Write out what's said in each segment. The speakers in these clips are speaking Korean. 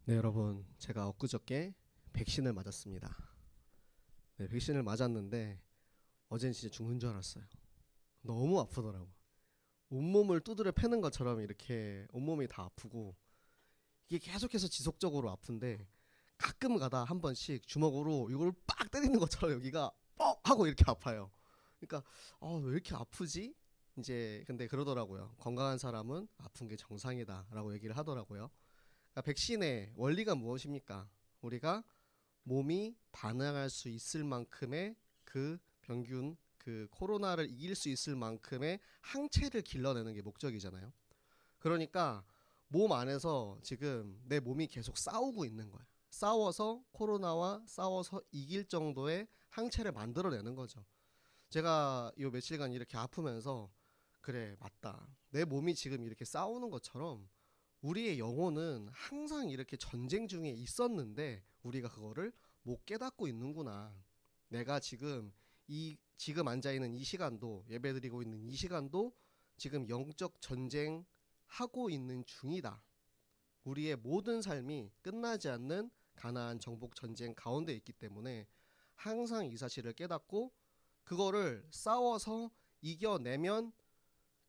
네, 여러분, 제가 엊그저께 백신을 맞았습니다. 네, 백신을 맞았는데 어젠 진짜 죽는 줄 알았어요. 너무 아프더라고. 온몸을 두드려 패는 것처럼 이렇게 온몸이 다 아프고, 이게 계속해서 지속적으로 아픈데 가끔 가다 한 번씩 주먹으로 이걸 빡 때리는 것처럼 여기가 뻑 하고 이렇게 아파요. 그러니까 왜 이렇게 아프지? 이제 근데 그러더라고요. 건강한 사람은 아픈 게 정상이다라고 얘기를 하더라고요. 그러니까 백신의 원리가 무엇입니까? 우리가 몸이 반응할 수 있을 만큼의 그 병균, 그 코로나를 이길 수 있을 만큼의 항체를 길러내는 게 목적이잖아요. 그러니까 몸 안에서 지금 내 몸이 계속 싸우고 있는 거야. 싸워서 코로나와 싸워서 이길 정도의 항체를 만들어내는 거죠. 제가 요 며칠간 이렇게 아프면서 그래, 맞다. 내 몸이 지금 이렇게 싸우는 것처럼 우리의 영혼은 항상 이렇게 전쟁 중에 있었는데 우리가 그거를 못 깨닫고 있는구나. 내가 지금 앉아 있는 이 시간도, 예배드리고 있는 이 시간도 지금 영적 전쟁 하고 있는 중이다. 우리의 모든 삶이 끝나지 않는 가나안 정복 전쟁 가운데 있기 때문에 항상 이 사실을 깨닫고 그거를 싸워서 이겨내면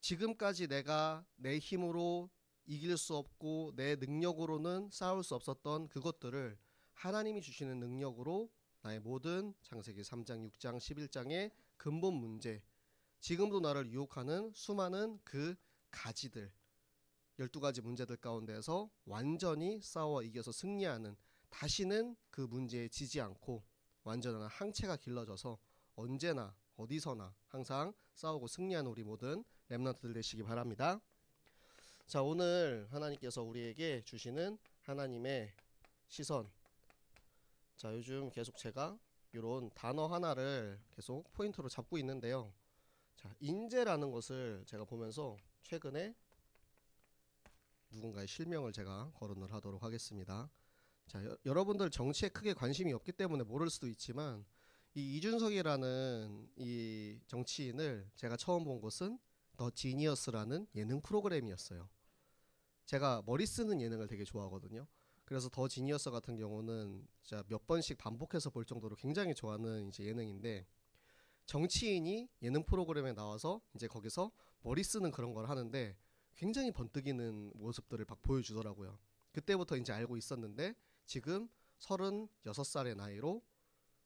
지금까지 내가 내 힘으로 이길 수 없고 내 능력으로는 싸울 수 없었던 그것들을 하나님이 주시는 능력으로 나의 모든 창세기 3장, 6장, 11장의 근본 문제, 지금도 나를 유혹하는 수많은 그 가지들, 12가지 문제들 가운데서 완전히 싸워 이겨서 승리하는, 다시는 그 문제에 지지 않고 완전한 항체가 길러져서 언제나 어디서나 항상 싸우고 승리하는 우리 모든 렘넌트들 되시기 바랍니다. 자, 오늘 하나님께서 우리에게 주시는 하나님의 시선. 자, 요즘 계속 제가 이런 단어 하나를 계속 포인트로 잡고 있는데요. 자, 인재라는 것을 제가 보면서 최근에 누군가의 실명을 제가 거론을 하도록 하겠습니다. 자, 여러분들 정치에 크게 관심이 없기 때문에 모를 수도 있지만 이 이준석이라는 이 정치인을 제가 처음 본 것은 더 지니어스라는 예능 프로그램이었어요. 제가 머리 쓰는 예능을 되게 좋아하거든요. 그래서 더 지니어스 같은 경우는 진짜 몇 번씩 반복해서 볼 정도로 굉장히 좋아하는 이제 예능인데, 정치인이 예능 프로그램에 나와서 이제 거기서 머리 쓰는 그런 걸 하는데 굉장히 번뜩이는 모습들을 막 보여주더라고요. 그때부터 이제 알고 있었는데 지금 36살의 나이로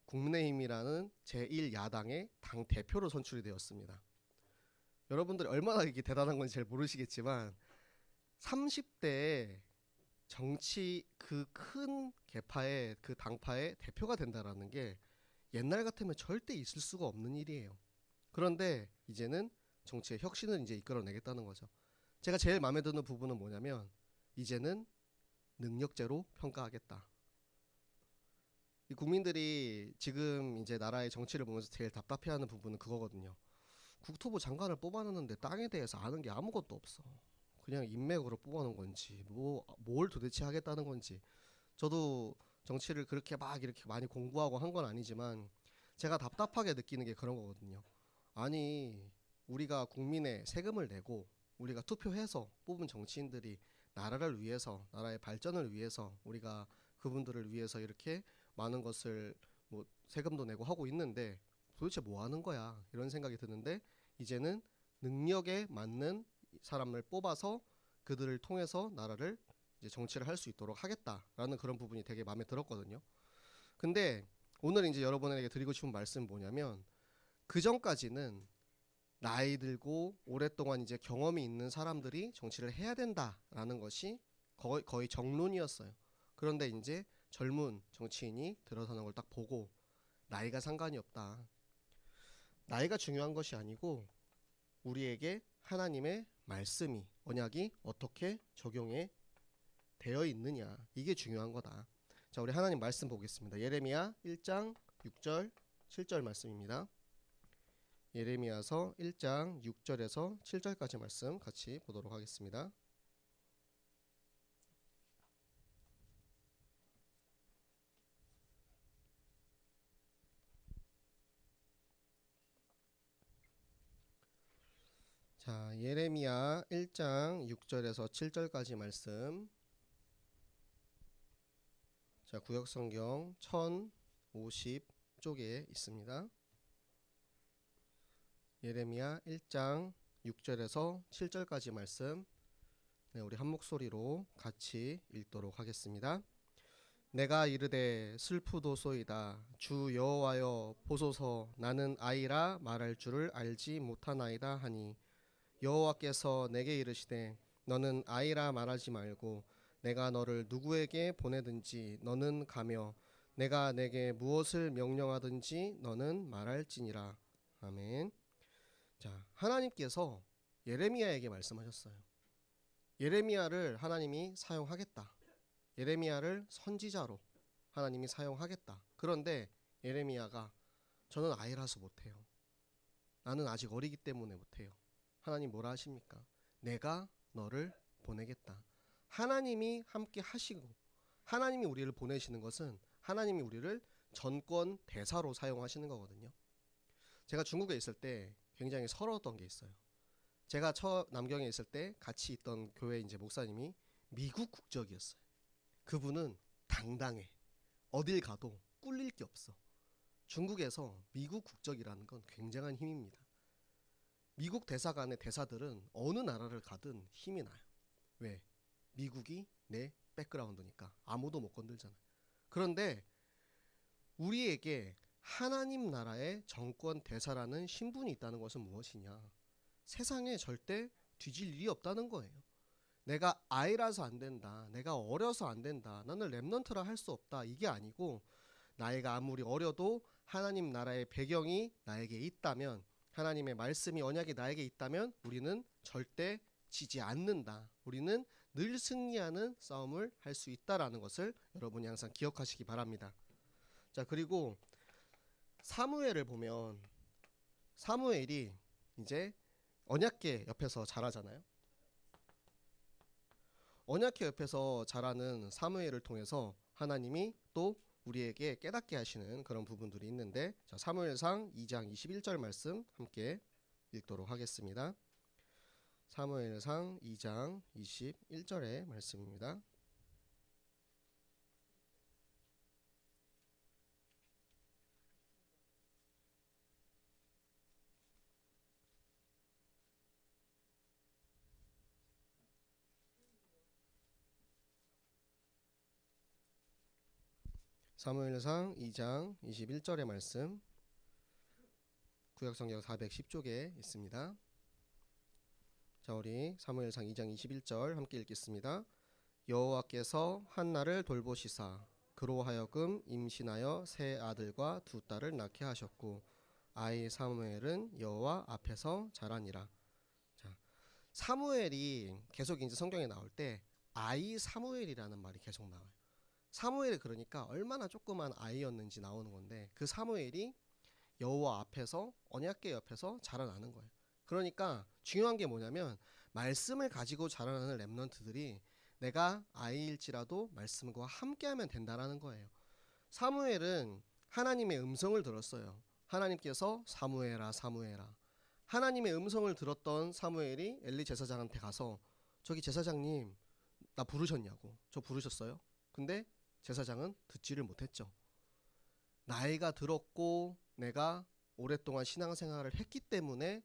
국민의힘이라는 제1야당의 당 대표로 선출이 되었습니다. 여러분들이 얼마나 이게 대단한 건지 잘 모르시겠지만 30대에 정치 그 큰 개파의 그 당파의 대표가 된다라는 게 옛날 같으면 절대 있을 수가 없는 일이에요. 그런데 이제는 정치의 혁신을 이제 이끌어내겠다는 거죠. 제가 제일 마음에 드는 부분은 뭐냐면 이제는 능력제로 평가하겠다. 이 국민들이 지금 이제 나라의 정치를 보면서 제일 답답해하는 부분은 그거거든요. 국토부 장관을 뽑아놨는데 땅에 대해서 아는 게 아무것도 없어. 그냥 인맥으로 뽑아놓은 건지 뭘 도대체 하겠다는 건지. 저도 정치를 그렇게 막 이렇게 많이 공부하고 한 건 아니지만 제가 답답하게 느끼는 게 그런 거거든요. 아니, 우리가 국민의 세금을 내고 우리가 투표해서 뽑은 정치인들이 나라를 위해서, 나라의 발전을 위해서, 우리가 그분들을 위해서 이렇게 많은 것을 뭐 세금도 내고 하고 있는데 도대체 뭐 하는 거야, 이런 생각이 드는데, 이제는 능력에 맞는 사람을 뽑아서 그들을 통해서 나라를 이제 정치를 할 수 있도록 하겠다라는 그런 부분이 되게 마음에 들었거든요. 근데 오늘 이제 여러분에게 드리고 싶은 말씀은 뭐냐면, 그 전까지는 나이 들고 오랫동안 이제 경험이 있는 사람들이 정치를 해야 된다라는 것이 거의 정론이었어요. 그런데 이제 젊은 정치인이 들어서는 걸 딱 보고 나이가 상관이 없다. 나이가 중요한 것이 아니고 우리에게 하나님의 말씀이, 언약이 어떻게 적용해 되어 있느냐, 이게 중요한 거다. 자, 우리 하나님 말씀 보겠습니다. 예레미야 1장 6절 7절 말씀입니다. 예레미야서 1장 6절에서 7절까지 말씀 같이 보도록 하겠습니다. 자, 예레미야 1장 6절에서 7절까지 말씀. 자, 구역성경 1050쪽에 있습니다. 예레미야 1장 6절에서 7절까지 말씀, 우리 한 목소리로 같이 읽도록 하겠습니다. 내가 이르되 슬프도소이다. 주 여호와여 보소서. 나는 아이라 말할 줄을 알지 못하나이다 하니, 여호와께서 내게 이르시되 너는 아이라 말하지 말고 내가 너를 누구에게 보내든지 너는 가며 내가 내게 무엇을 명령하든지 너는 말할지니라. 아멘. 자, 하나님께서 예레미야에게 말씀하셨어요. 예레미야를 하나님이 사용하겠다. 예레미야를 선지자로 하나님이 사용하겠다. 그런데 예레미야가 저는 아이라서 못해요. 나는 아직 어리기 때문에 못해요. 하나님 뭐라 하십니까? 내가 너를 보내겠다. 하나님이 함께 하시고 하나님이 우리를 보내시는 것은 하나님이 우리를 전권 대사로 사용하시는 거거든요. 제가 중국에 있을 때 굉장히 서러웠던 게 있어요. 제가 남경에 있을 때 같이 있던 교회 이제 목사님이 미국 국적이었어요. 그분은 당당해. 어딜 가도 꿀릴 게 없어. 중국에서 미국 국적이라는 건 굉장한 힘입니다. 미국 대사관의 대사들은 어느 나라를 가든 힘이 나요. 왜? 미국이 내 백그라운드니까 아무도 못 건들잖아요. 그런데 우리에게 하나님 나라의 정권 대사라는 신분이 있다는 것은 무엇이냐? 세상에 절대 뒤질 일이 없다는 거예요. 내가 아이라서 안 된다. 내가 어려서 안 된다. 나는 렘넌트라 할 수 없다. 이게 아니고, 나이가 아무리 어려도 하나님 나라의 배경이 나에게 있다면, 하나님의 말씀이 언약이 나에게 있다면 우리는 절대 지지 않는다. 우리는 늘 승리하는 싸움을 할 수 있다라는 것을 여러분이 항상 기억하시기 바랍니다. 자, 그리고 사무엘을 보면 사무엘이 이제 언약궤 옆에서 자라잖아요. 언약궤 옆에서 자라는 사무엘을 통해서 하나님이 또 우리에게 깨닫게 하시는 그런 부분들이 있는데, 자, 사무엘상 2장 21절 말씀 함께 읽도록 하겠습니다. 사무엘상 2장 21절의 말씀입니다. 사무엘상 2장 21절의 말씀, 구역성경 410쪽에 있습니다. 자, 우리 사무엘상 2장 21절 함께 읽겠습니다. 여호와께서 한나를 돌보시사 그로 하여금 임신하여 세 아들과 두 딸을 낳게 하셨고, 아이 사무엘은 여호와 앞에서 자라니라. 자, 사무엘이 계속 이제 성경에 나올 때 아이 사무엘이라는 말이 계속 나와요. 사무엘이 그러니까 얼마나 조그만 아이였는지 나오는 건데, 그 사무엘이 여호와 앞에서 언약궤 옆에서 자라나는 거예요. 그러니까 중요한 게 뭐냐면, 말씀을 가지고 자라나는 렘넌트들이 내가 아이일지라도 말씀과 함께하면 된다라는 거예요. 사무엘은 하나님의 음성을 들었어요. 하나님께서 사무엘아 사무엘아. 하나님의 음성을 들었던 사무엘이 엘리 제사장한테 가서, 저기 제사장님 나 부르셨냐고. 저 부르셨어요? 근데 제사장은 듣지를 못했죠. 나이가 들었고 내가 오랫동안 신앙생활을 했기 때문에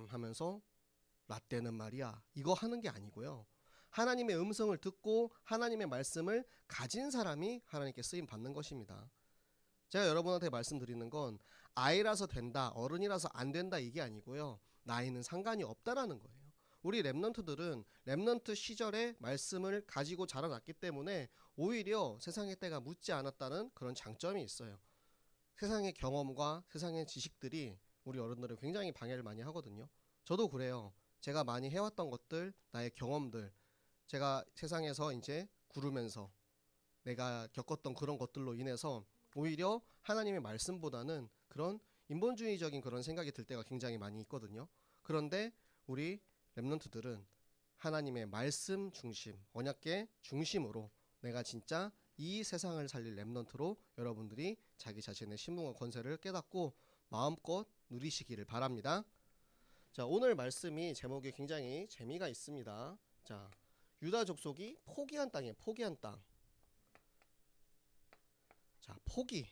하면서 라떼는 말이야 이거 하는 게 아니고요. 하나님의 음성을 듣고 하나님의 말씀을 가진 사람이 하나님께 쓰임 받는 것입니다. 제가 여러분한테 말씀드리는 건 아이라서 된다, 어른이라서 안 된다 이게 아니고요. 나이는 상관이 없다라는 거예요. 우리 렘넌트들은 렘넌트 시절에 말씀을 가지고 자라났기 때문에 오히려 세상의 때가 묻지 않았다는 그런 장점이 있어요. 세상의 경험과 세상의 지식들이 우리 어른들을 굉장히 방해를 많이 하거든요. 저도 그래요. 제가 많이 해왔던 것들, 나의 경험들, 제가 세상에서 이제 구르면서 내가 겪었던 그런 것들로 인해서 오히려 하나님의 말씀보다는 그런 인본주의적인 그런 생각이 들 때가 굉장히 많이 있거든요. 그런데 우리 렘넌트들은 하나님의 말씀 중심, 언약궤 중심으로 내가 진짜 이 세상을 살릴 렘넌트로 여러분들이 자기 자신의 신분과 권세를 깨닫고 마음껏 누리시기를 바랍니다. 자, 오늘 말씀이 제목이 굉장히 재미가 있습니다. 자, 유다 족속이 포기한 땅이에요. 포기한 땅. 자, 포기.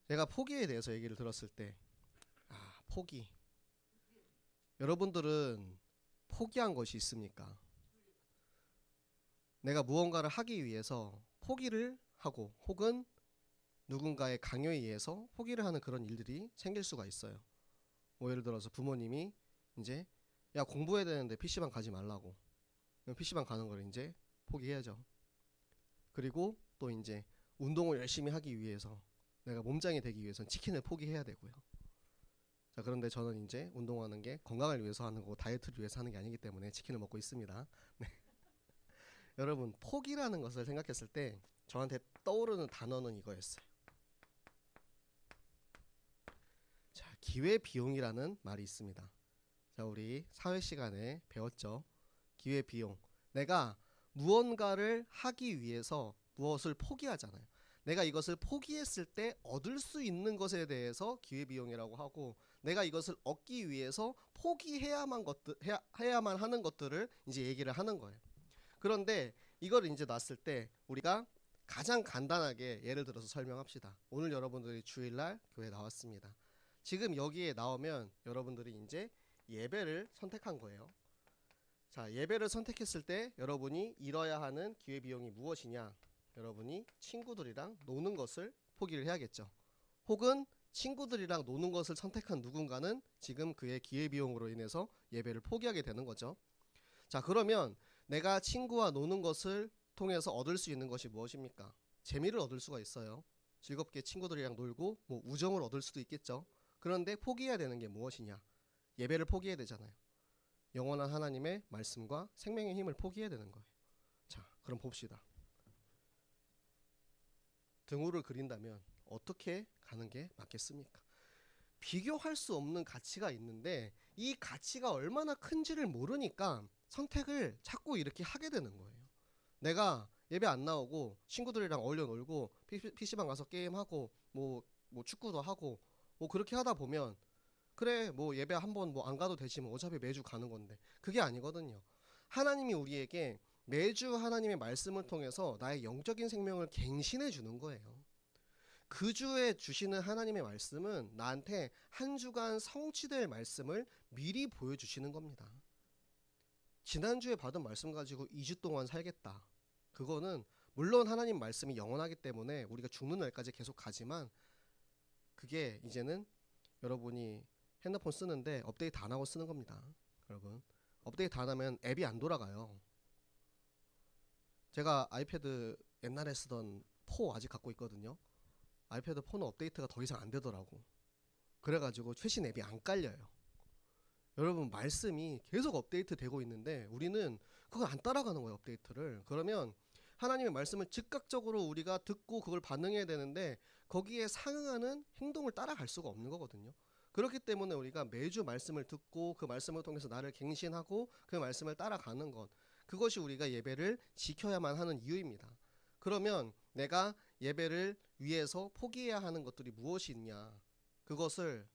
제가 포기에 대해서 얘기를 들었을 때, 포기. 여러분들은 포기한 것이 있습니까? 내가 무언가를 하기 위해서 포기를 하고 혹은 누군가의 강요에 의해서 포기를 하는 그런 일들이 생길 수가 있어요. 뭐 예를 들어서 부모님이 이제 야 공부해야 되는데 PC방 가지 말라고. PC방 가는 걸 이제 포기해야죠. 그리고 또 이제 운동을 열심히 하기 위해서 내가 몸짱이 되기 위해서는 치킨을 포기해야 되고요. 자, 그런데 저는 이제 운동하는 게 건강을 위해서 하는 거고 다이어트를 위해서 하는 게 아니기 때문에 치킨을 먹고 있습니다. 네. 여러분, 포기라는 것을 생각했을 때 저한테 떠오르는 단어는 이거였어요. 자, 기회비용이라는 말이 있습니다. 자, 우리 사회 시간에 배웠죠. 기회비용. 내가 무언가를 하기 위해서 무엇을 포기하잖아요. 내가 이것을 포기했을 때 얻을 수 있는 것에 대해서 기회비용이라고 하고, 내가 이것을 얻기 위해서 해야만 하는 것들을 이제 얘기를 하는 거예요. 그런데 이걸 이제 놨을 때 우리가 가장 간단하게 예를 들어서 설명합시다. 오늘 여러분들이 주일날 교회 나왔습니다. 지금 여기에 나오면 여러분들이 이제 예배를 선택한 거예요. 자, 예배를 선택했을 때 여러분이 잃어야 하는 기회비용이 무엇이냐? 여러분이 친구들이랑 노는 것을 포기를 해야겠죠. 혹은 친구들이랑 노는 것을 선택한 누군가는 지금 그의 기회비용으로 인해서 예배를 포기하게 되는 거죠. 자, 그러면 내가 친구와 노는 것을 통해서 얻을 수 있는 것이 무엇입니까? 재미를 얻을 수가 있어요. 즐겁게 친구들이랑 놀고 뭐 우정을 얻을 수도 있겠죠. 그런데 포기해야 되는 게 무엇이냐? 예배를 포기해야 되잖아요. 영원한 하나님의 말씀과 생명의 힘을 포기해야 되는 거예요. 자, 그럼 봅시다. 등호를 그린다면 어떻게 가는 게 맞겠습니까? 비교할 수 없는 가치가 있는데 이 가치가 얼마나 큰지를 모르니까 선택을 자꾸 이렇게 하게 되는 거예요. 내가 예배 안 나오고 친구들이랑 어울려 놀고 PC방 가서 게임하고 뭐 축구도 하고 뭐 그렇게 하다 보면 그래 뭐 예배 한번 뭐 안 가도 되지 뭐 어차피 매주 가는 건데, 그게 아니거든요. 하나님이 우리에게 매주 하나님의 말씀을 통해서 나의 영적인 생명을 갱신해 주는 거예요. 그 주에 주시는 하나님의 말씀은 나한테 한 주간 성취될 말씀을 미리 보여주시는 겁니다. 지난주에 받은 말씀 가지고 2주 동안 살겠다. 그거는 물론 하나님 말씀이 영원하기 때문에 우리가 죽는 날까지 계속 가지만, 그게 이제는 여러분이 핸드폰 쓰는데 업데이트 안 하고 쓰는 겁니다. 여러분, 업데이트 안 하면 앱이 안 돌아가요. 제가 아이패드 옛날에 쓰던 4 아직 갖고 있거든요. 아이패드 4는 업데이트가 더 이상 안 되더라고. 그래가지고 최신 앱이 안 깔려요. 여러분, 말씀이 계속 업데이트 되고 있는데 우리는 그걸 안 따라가는 거예요, 업데이트를. 그러면 하나님의 말씀을 즉각적으로 우리가 듣고 그걸 반응해야 되는데 거기에 상응하는 행동을 따라갈 수가 없는 거거든요. 그렇기 때문에 우리가 매주 말씀을 듣고 그 말씀을 통해서 나를 갱신하고 그 말씀을 따라가는 것, 그것이 우리가 예배를 지켜야만 하는 이유입니다. 그러면 내가 예배를 위해서 포기해야 하는 것들이 무엇이 있냐? 그것을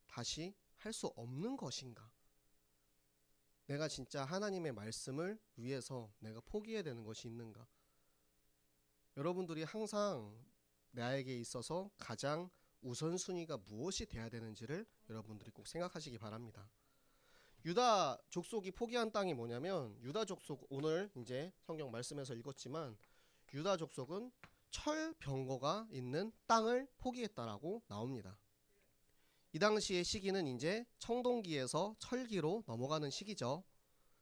다시 할 수 없는 것인가? 내가 진짜 하나님의 말씀을 위해서 내가 포기해야 되는 것이 있는가? 여러분들이 항상 나에게 있어서 가장 우선순위가 무엇이 돼야 되는지를 여러분들이 꼭 생각하시기 바랍니다. 유다 족속이 포기한 땅이 뭐냐면, 유다 족속, 오늘 이제 성경 말씀에서 읽었지만 유다 족속은 철병거가 있는 땅을 포기했다라고 나옵니다. 이 당시의 시기는 이제 청동기에서 철기로 넘어가는 시기죠.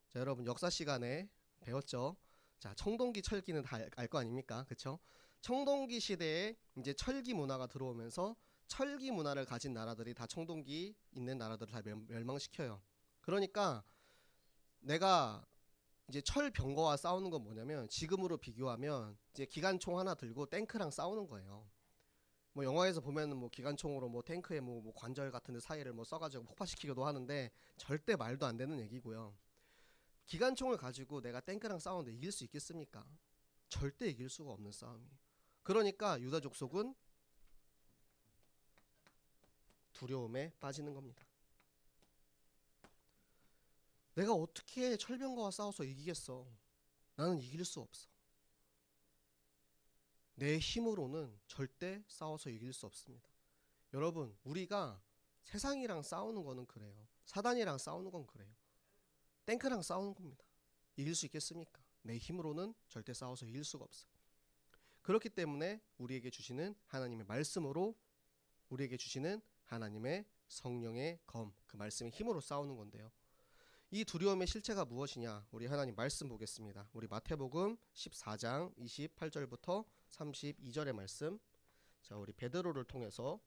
자, 여러분 역사 시간에 배웠죠. 자, 청동기 철기는 다 알 거 아닙니까? 그쵸? 청동기 시대에 이제 철기 문화가 들어오면서 철기 문화를 가진 나라들이 다 청동기 있는 나라들을 다 멸망시켜요. 그러니까 내가 이제 철병거와 싸우는 건 뭐냐면, 지금으로 비교하면 이제 기관총 하나 들고 탱크랑 싸우는 거예요. 뭐 영화에서 보면은 뭐 기관총으로 뭐 탱크에 뭐 관절 같은 데 사이를 뭐 써가지고 폭파시키기도 하는데 절대 말도 안 되는 얘기고요. 기관총을 가지고 내가 탱크랑 싸우는데 이길 수 있겠습니까? 절대 이길 수가 없는 싸움이에요. 그러니까 유다 족속은 두려움에 빠지는 겁니다. 내가 어떻게 철병거와 싸워서 이기겠어? 나는 이길 수 없어. 내 힘으로는 절대 싸워서 이길 수 없습니다. 여러분, 우리가 세상이랑 싸우는 거는 그래요. 사단이랑 싸우는 건 그래요. 탱크랑 싸우는 겁니다. 이길 수 있겠습니까? 내 힘으로는 절대 싸워서 이길 수가 없어요. 그렇기 때문에 우리에게 주시는 하나님의 말씀으로, 우리에게 주시는 하나님의 성령의 검, 그 말씀의 힘으로 싸우는 건데요. 이 두려움의 실체가 무엇이냐? 우리 하나님 말씀 보겠습니다. 우리 마태복음 14장 28절부터 32절의 말씀. 자, 우리 베드로를 통해서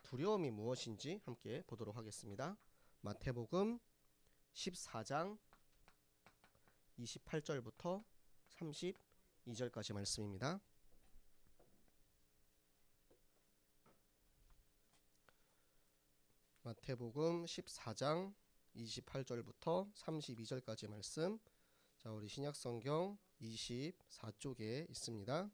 두려움이 무엇인지 함께 보도록 하겠습니다. 마태복음 14장 28절부터 32절까지 말씀입니다. 마태복음 14장 28절부터 32절까지 말씀. 자, 우리 신약성경 24쪽에 있습니다.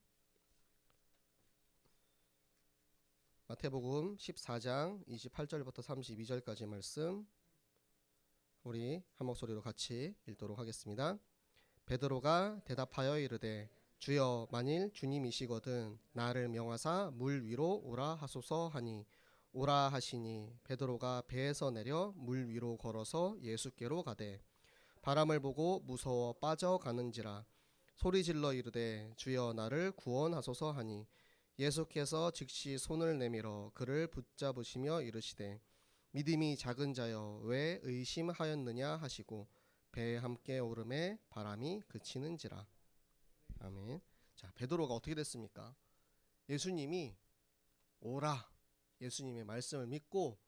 마태복음 14장 28절부터 32절까지 말씀, 우리 한 목소리로 같이 읽도록 하겠습니다. 베드로가 대답하여 이르되 주여, 만일 주님이시거든 나를 명하사 물 위로 오라 하소서 하니, 오라 하시니 베드로가 배에서 내려 물 위로 걸어서 예수께로 가되 바람을 보고 무서워 빠져가는지라 소리질러 이르되 주여, 나를 구원하소서 하니, 예수께서 즉시 손을 내밀어 그를 붙잡으시며 이르시되 믿음이 작은 자여 왜 의심하였느냐 하시고 배에 함께 오름에 바람이 그치는지라. 아멘. 자, 베드로가 어떻게 됐습니까? 예수님이 오라, 예수님의 말씀을 믿고,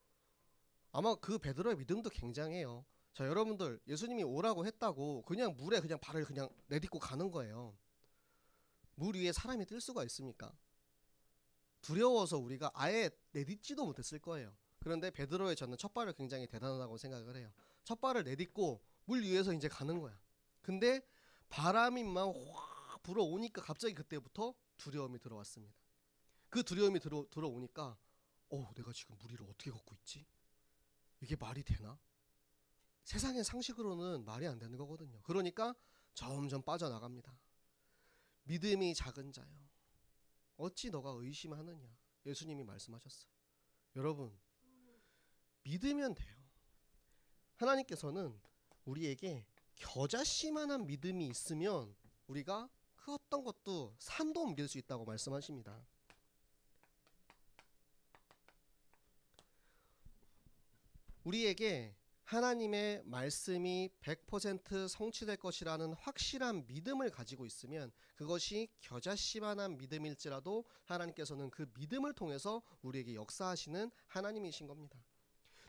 아마 그 베드로의 믿음도 굉장해요. 자, 여러분들, 예수님이 오라고 했다고 그냥 물에 그냥 발을 그냥 내딛고 가는 거예요. 물 위에 사람이 뜰 수가 있습니까? 두려워서 우리가 아예 내딛지도 못했을 거예요. 그런데 베드로의 저는 첫 발을 굉장히 대단하다고 생각을 해요. 첫 발을 내딛고 물 위에서 이제 가는 거야. 근데 바람이 막 확 불어오니까 갑자기 그때부터 두려움이 들어왔습니다. 그 두려움이 들어오니까 내가 지금 물 위를 어떻게 걷고 있지? 이게 말이 되나? 세상의 상식으로는 말이 안 되는 거거든요. 그러니까 점점 빠져나갑니다. 믿음이 작은 자요, 어찌 너가 의심하느냐, 예수님이 말씀하셨어요. 여러분, 믿으면 돼요. 하나님께서는 우리에게 겨자씨만한 믿음이 있으면 우리가 그 어떤 것도 산도 옮길 수 있다고 말씀하십니다. 우리에게 하나님의 말씀이 100% 성취될 것이라는 확실한 믿음을 가지고 있으면 그것이 겨자씨만한 믿음일지라도 하나님께서는 그 믿음을 통해서 우리에게 역사하시는 하나님이신 겁니다.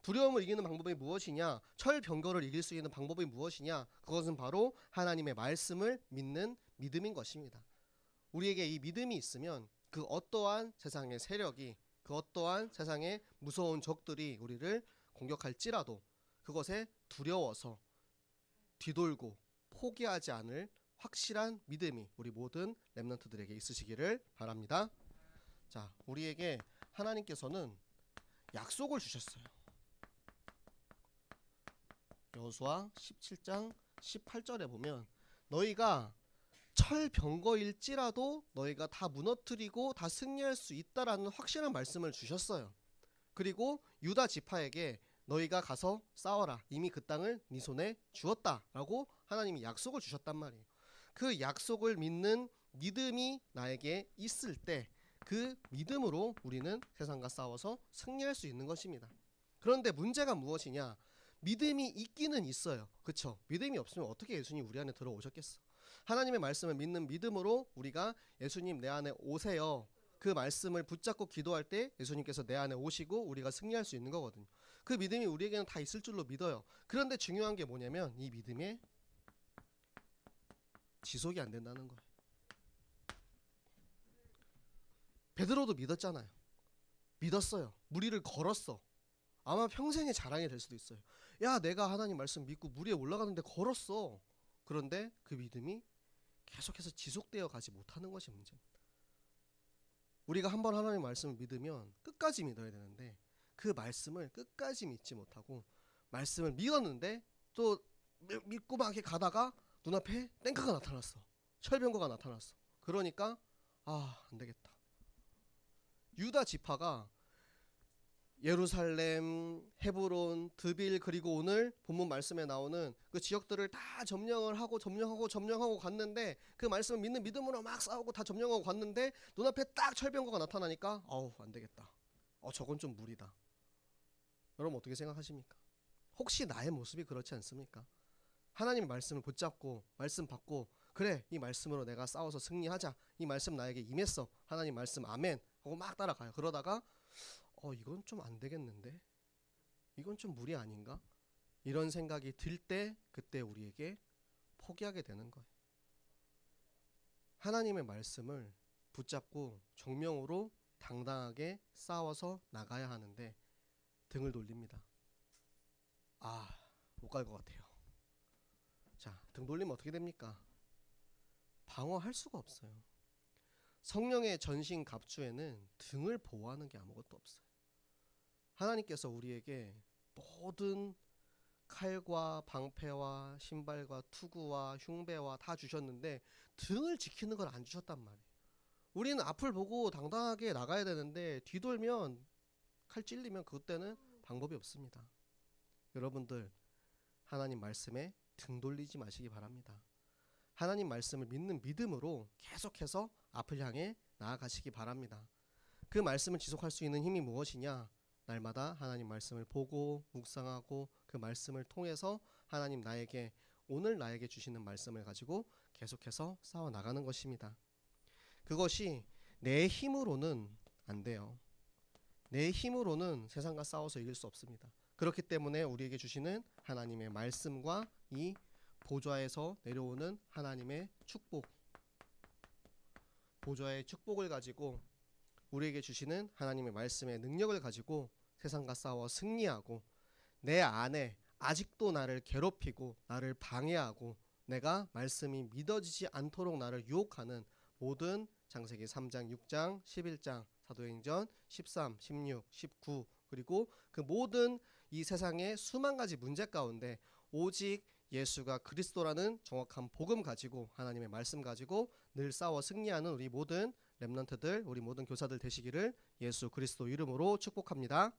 두려움을 이기는 방법이 무엇이냐? 철병거를 이길 수 있는 방법이 무엇이냐? 그것은 바로 하나님의 말씀을 믿는 믿음인 것입니다. 우리에게 이 믿음이 있으면 그 어떠한 세상의 세력이, 그 어떠한 세상의 무서운 적들이 우리를 공격할지라도 그것에 두려워서 뒤돌고 포기하지 않을 확실한 믿음이 우리 모든 렘넌트들에게 있으시기를 바랍니다. 자, 우리에게 하나님께서는 약속을 주셨어요. 여호수아 17장 18절에 보면 너희가 철병거일지라도 너희가 다 무너뜨리고 다 승리할 수 있다라는 확실한 말씀을 주셨어요. 그리고 유다 지파에게 너희가 가서 싸워라, 이미 그 땅을 네 손에 주었다라고 하나님이 약속을 주셨단 말이에요. 그 약속을 믿는 믿음이 나에게 있을 때 그 믿음으로 우리는 세상과 싸워서 승리할 수 있는 것입니다. 그런데 문제가 무엇이냐? 믿음이 있기는 있어요. 그쵸? 믿음이 없으면 어떻게 예수님 우리 안에 들어오셨겠어? 하나님의 말씀을 믿는 믿음으로 우리가 예수님 내 안에 오세요, 그 말씀을 붙잡고 기도할 때 예수님께서 내 안에 오시고 우리가 승리할 수 있는 거거든요. 그 믿음이 우리에게는 다 있을 줄로 믿어요. 그런데 중요한 게 뭐냐면 이 믿음에 지속이 안 된다는 거예요. 베드로도 믿었잖아요. 믿었어요. 물 위를 걸었어. 아마 평생의 자랑이 될 수도 있어요. 야, 내가 하나님 말씀 믿고 물 위에 올라가는데 걸었어. 그런데 그 믿음이 계속해서 지속되어 가지 못하는 것이 문제입니다. 우리가 한번 하나님 말씀을 믿으면 끝까지 믿어야 되는데 그 말씀을 끝까지 믿지 못하고 말씀을 믿었는데 또 믿고 막 이렇게 가다가 눈앞에 탱크가 나타났어. 철병거가 나타났어. 그러니까 안 되겠다. 유다 지파가 예루살렘, 헤브론, 드빌, 그리고 오늘 본문 말씀에 나오는 그 지역들을 다 점령하고 갔는데, 그 말씀을 믿는 믿음으로 막 싸우고 다 점령하고 갔는데 눈앞에 딱 철병거가 나타나니까 안 되겠다. 저건 좀 무리다. 여러분 어떻게 생각하십니까? 혹시 나의 모습이 그렇지 않습니까? 하나님의 말씀을 붙잡고 말씀 받고, 그래 이 말씀으로 내가 싸워서 승리하자, 이 말씀 나에게 임했어, 하나님 말씀 아멘 하고 막 따라가요. 그러다가 이건 좀 안 되겠는데, 이건 좀 무리 아닌가, 이런 생각이 들 때, 그때 우리에게 포기하게 되는 거예요. 하나님의 말씀을 붙잡고 정명으로 당당하게 싸워서 나가야 하는데 등을 돌립니다. 못 갈 것 같아요. 자, 등 돌리면 어떻게 됩니까? 방어할 수가 없어요. 성령의 전신 갑주에는 등을 보호하는 게 아무것도 없어요. 하나님께서 우리에게 모든 칼과 방패와 신발과 투구와 흉배와 다 주셨는데 등을 지키는 걸 안 주셨단 말이에요. 우리는 앞을 보고 당당하게 나가야 되는데 뒤돌면, 칼 찔리면 그때는 방법이 없습니다. 여러분들, 하나님 말씀에 등 돌리지 마시기 바랍니다. 하나님 말씀을 믿는 믿음으로 계속해서 앞을 향해 나아가시기 바랍니다. 그 말씀을 지속할 수 있는 힘이 무엇이냐? 날마다 하나님 말씀을 보고 묵상하고 그 말씀을 통해서 하나님 오늘 나에게 주시는 말씀을 가지고 계속해서 싸워 나가는 것입니다. 그것이 내 힘으로는 안 돼요. 내 힘으로는 세상과 싸워서 이길 수 없습니다. 그렇기 때문에 우리에게 주시는 하나님의 말씀과 이 보좌에서 내려오는 하나님의 축복, 보좌의 축복을 가지고, 우리에게 주시는 하나님의 말씀의 능력을 가지고 세상과 싸워 승리하고, 내 안에 아직도 나를 괴롭히고 나를 방해하고 내가 말씀이 믿어지지 않도록 나를 유혹하는 모든 창세기 3장, 6장, 11장, 사도행전 13, 16, 19, 그리고 그 모든 이 세상의 수만 가지 문제 가운데 오직 예수가 그리스도라는 정확한 복음 가지고, 하나님의 말씀 가지고 늘 싸워 승리하는 우리 모든 렘넌트들, 우리 모든 교사들 되시기를 예수 그리스도 이름으로 축복합니다.